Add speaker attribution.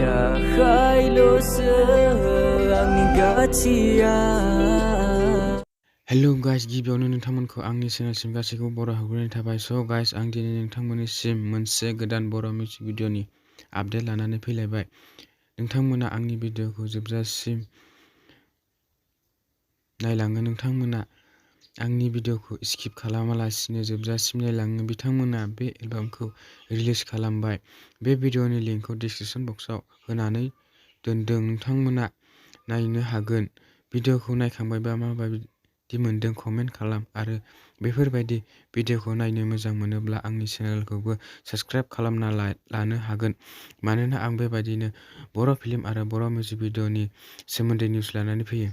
Speaker 1: थाखायल'सो आंनि गाथिया।
Speaker 2: Hello guys, गिबियावनो नोंथांमोनखौ आंनि चेनेलसिम गासैखौबो बर' हाबग्रोनाय थाबाय। स' गाइस, आं दिनै नोंथांमोननिसिम मोनसे गोदान बर' मिउजिक भिडिअ'नि आपडेट लानानै फैलायबाय। नोंथांमोना आंनि भिडिअ'खौ जोबजासिम नायलाङो, नोंथांमोना आंनि भिडिअ'खौ स्किप खालामालासिनो जोबजासिम नायलाङो, बिथांमोना बे एलबामखौ रिलिज खालामबाय। बे भिडिअ'नि लिंकखौ डिसक्रिपशन बक्सआव होनानै दोनदों, नोंथांमोना नायनो हागोन। भिडिअ'खौ नायखांबायबा माबायदि मोनदों कमेन्ट खालाम, आरो बेफोरबायदि भिडिअ'खौ नायनो मोजां मोनोब्ला आंनि चेनेलखौबो साबस्क्राइब खालामना लानो हागोन, मानोना आं बेबायदिनो बर' फिल्म आरो बर' मिउजिक भिडिअ'नि सोमोन्दै निउस लानानै फैयो।